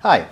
Hi,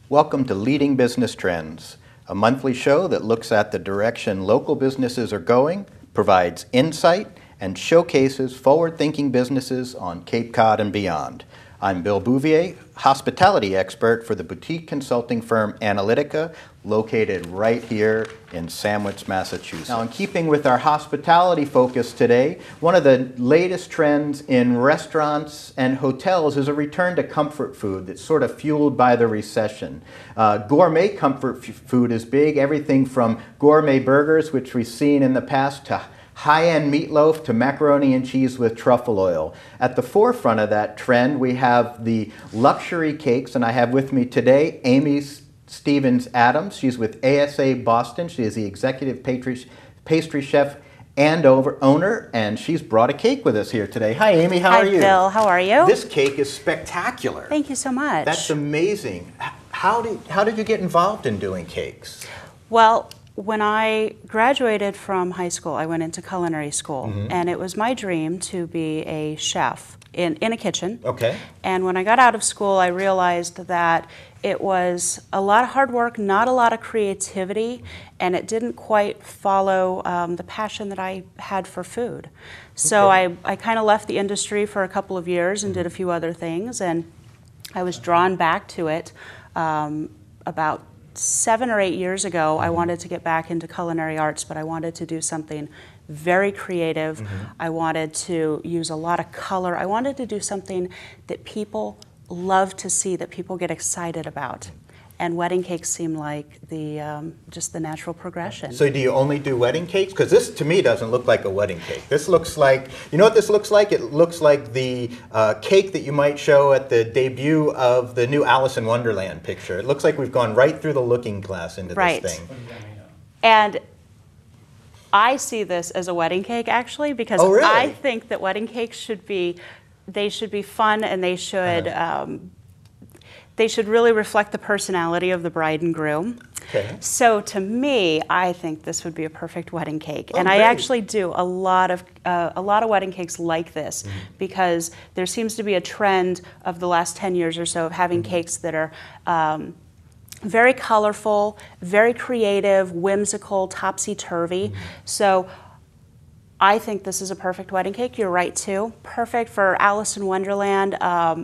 welcome to Leading Business Trends, a monthly show that looks at the direction local businesses are going, provides insight, and showcases forward-thinking businesses on Cape Cod and beyond. I'm Bill Bouvier, hospitality expert for the boutique consulting firm Analytica, located right here in Sandwich, Massachusetts. Now, in keeping with our hospitality focus today, one of the latest trends in restaurants and hotels is a return to comfort food that's sort of fueled by the recession. Gourmet comfort food is big, everything from gourmet burgers, which we've seen in the past, to high-end meatloaf to macaroni and cheese with truffle oil. At the forefront of that trend, we have the luxury cakes, and I have with me today Amy Stevens Adams. She's with ASA Boston. She is the executive pastry chef and owner, and she's brought a cake with us here today. Hi, Amy. How are you? Hi, Bill. How are you? This cake is spectacular. Thank you so much. That's amazing. How did you get involved in doing cakes? Well, when I graduated from high school, I went into culinary school, and it was my dream to be a chef in a kitchen. Okay. And when I got out of school, I realized that it was a lot of hard work, not a lot of creativity, and it didn't quite follow the passion that I had for food. So I kind of left the industry for a couple of years and did a few other things, and I was drawn back to it about 7 or 8 years ago. I wanted to get back into culinary arts, but I wanted to do something very creative. I wanted to use a lot of color. I wanted to do something that people love to see, that people get excited about. And wedding cakes seem like just the natural progression. So do you only do wedding cakes? Because this, to me, doesn't look like a wedding cake. This looks like, you know what this looks like? It looks like the cake that you might show at the debut of the new Alice in Wonderland picture. It looks like we've gone right through the looking glass into this thing. And I see this as a wedding cake, actually, because I think that wedding cakes should be fun, and they should really reflect the personality of the bride and groom. Okay. So to me, I think this would be a perfect wedding cake. And I actually do a lot of wedding cakes like this, because there seems to be a trend of the last 10 years or so of having cakes that are very colorful, very creative, whimsical, topsy-turvy. So I think this is a perfect wedding cake. You're right, too. Perfect for Alice in Wonderland.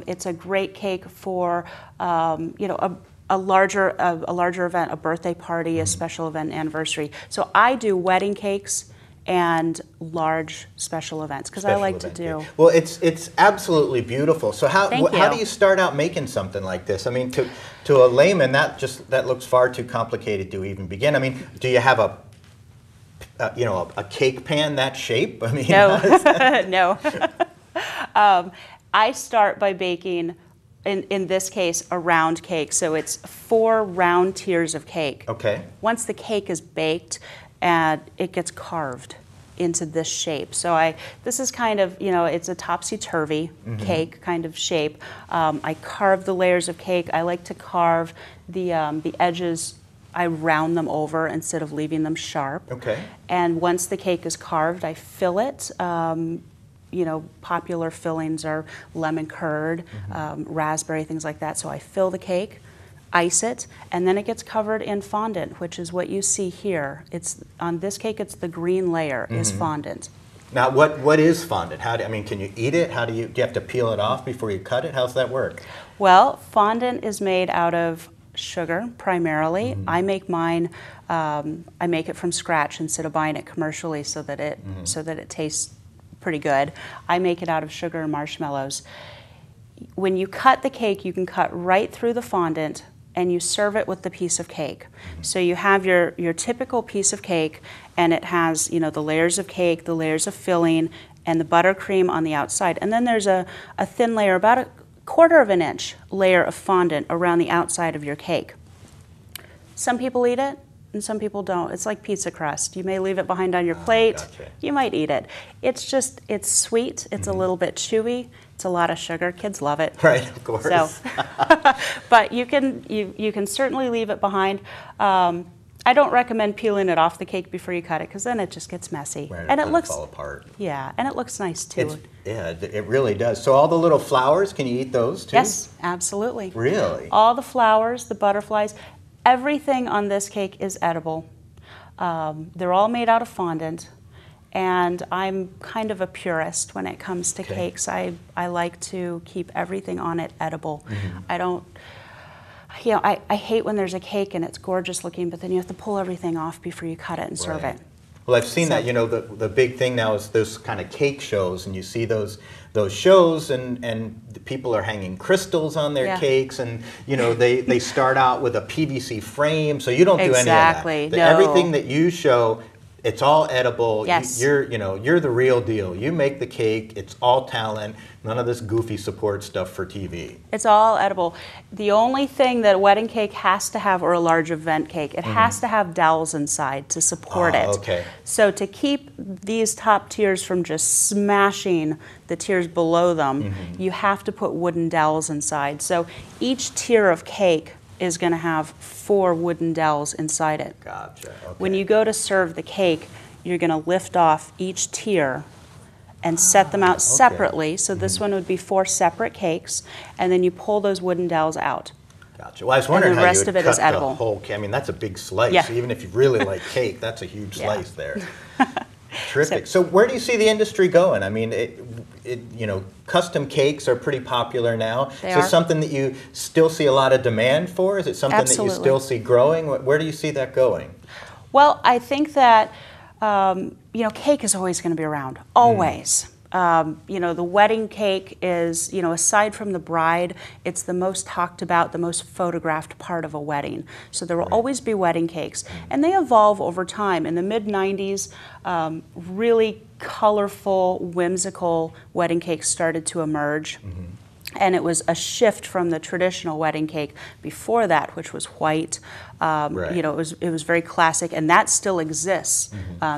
It's a great cake for a larger event, a birthday party, a special event, anniversary. So I do wedding cakes and large special events, because I like to do. Well, it's absolutely beautiful. So how do you start out making something like this? I mean, to a layman, that looks far too complicated to even begin. I mean, do you have a cake pan that shape? I mean, no. I start by baking, in this case, a round cake. So it's 4 round tiers of cake. Okay. Once the cake is baked, and it gets carved into this shape. So this is kind of, it's a topsy-turvy cake kind of shape. I carve the layers of cake. I like to carve the edges. I round them over instead of leaving them sharp. Okay. And once the cake is carved, I fill it. Popular fillings are lemon curd, raspberry, things like that. So I fill the cake, ice it, and then it gets covered in fondant, which is what you see here. On this cake, it's the green layer is fondant. Now, what is fondant? Can you eat it? Do you have to peel it off before you cut it? How's that work? Well, fondant is made out of sugar primarily. I make mine. I make it from scratch instead of buying it commercially, so that it tastes pretty good. I make it out of sugar and marshmallows. When you cut the cake, you can cut right through the fondant, and you serve it with the piece of cake. So you have your typical piece of cake, and it has the layers of cake, the layers of filling, and the buttercream on the outside. And then there's a thin layer, about a 1/4 of an inch layer of fondant around the outside of your cake. Some people eat it, and some people don't. It's like pizza crust. You may leave it behind on your plate. Gotcha. You might eat it. It's sweet. It's a little bit chewy. It's a lot of sugar. Kids love it. Right, of course. So, but you can certainly leave it behind. I don't recommend peeling it off the cake before you cut it, because then it just gets messy. Right, and it looks fall apart. Yeah, and it looks nice too. Yeah, it really does. So all the little flowers, can you eat those too? Yes, absolutely. Really? All the flowers, the butterflies, everything on this cake is edible. They're all made out of fondant, and I'm kind of a purist when it comes to cakes. I like to keep everything on it edible. I don't, I hate when there's a cake and it's gorgeous looking, but then you have to pull everything off before you cut it and serve it. Well, I've seen that. The big thing now is those kind of cake shows, and you see those shows, and the people are hanging crystals on their cakes, and they start out with a PVC frame, so you don't do any of that. No. Everything that you show, it's all edible. Yes. You're the real deal. You make the cake. It's all talent. None of this goofy support stuff for TV. It's all edible. The only thing that a wedding cake has to have, or a large event cake, it has to have dowels inside to support it. Okay. So to keep these top tiers from just smashing the tiers below them, you have to put wooden dowels inside. So each tier of cake is going to have 4 wooden dowels inside it. Gotcha. Okay. When you go to serve the cake, you're going to lift off each tier and set them out separately. So this one would be 4 separate cakes, and then you pull those wooden dowels out. Gotcha. Well, I was wondering and the how rest you would of it is cut edible. the whole cake. I mean, that's a big slice. Yeah. Even if you really like cake, that's a huge slice there. Terrific. So where do you see the industry going? I mean, custom cakes are pretty popular now. They Is it something that you still see a lot of demand for? Is it something that you still see growing? Where do you see that going? Well, I think that cake is always going to be around, always. The wedding cake is, aside from the bride, it's the most talked about, the most photographed part of a wedding. So there will always be wedding cakes. And they evolve over time. In the mid-90s, really colorful, whimsical wedding cakes started to emerge. And it was a shift from the traditional wedding cake before that, which was white. It was very classic, and that still exists.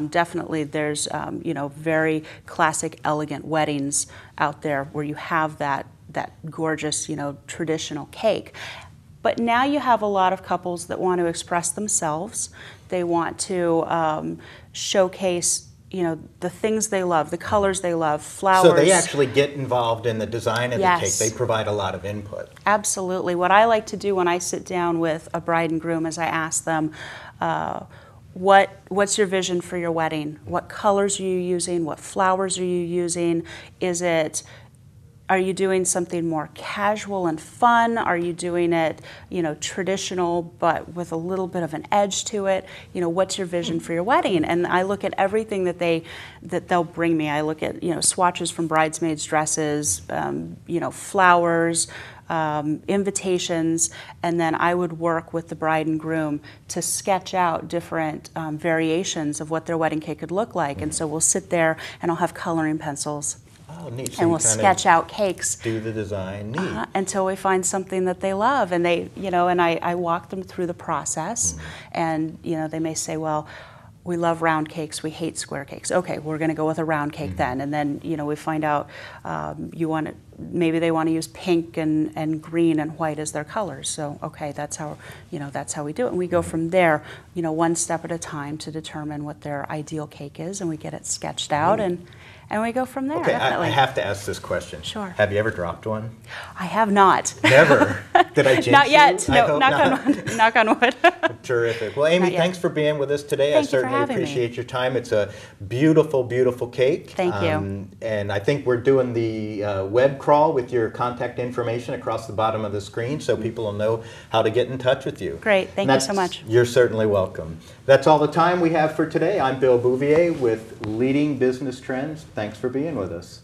Definitely, there's very classic, elegant weddings out there where you have that gorgeous, traditional cake. But now you have a lot of couples that want to express themselves. They want to showcase the things they love, the colors they love, flowers. So they actually get involved in the design of the cake. They provide a lot of input. Absolutely. What I like to do when I sit down with a bride and groom is I ask them, what's your vision for your wedding? What colors are you using? What flowers are you using? Are you doing something more casual and fun? Are you doing it, traditional but with a little bit of an edge to it? What's your vision for your wedding? And I look at everything that they'll bring me. I look at, swatches from bridesmaids' dresses, flowers, invitations, and then I would work with the bride and groom to sketch out different variations of what their wedding cake could look like. And so we'll sit there and I'll have coloring pencils. Oh, neat. So and we'll sketch out cakes. Do the design, neat. Until we find something that they love, and and I walk them through the process, and they may say, well, we love round cakes, we hate square cakes. Okay, we're going to go with a round cake then, and then we find out maybe they want to use pink and green and white as their colors. So okay, that's how we do it, and we go from there, one step at a time to determine what their ideal cake is, and we get it sketched out and we go from there. Okay, definitely. I have to ask this question. Sure. Have you ever dropped one? I have not. Never? Did I jinx Not yet. you? No, knock on wood. Terrific. Well, Amy, thanks for being with us today. Thank I certainly appreciate your time. It's a beautiful, beautiful cake. Thank you. And I think we're doing the web crawl with your contact information across the bottom of the screen so people will know how to get in touch with you. Great. Thank you so much. You're certainly welcome. That's all the time we have for today. I'm Bill Bouvier with Leading Business Trends. Thanks for being with us.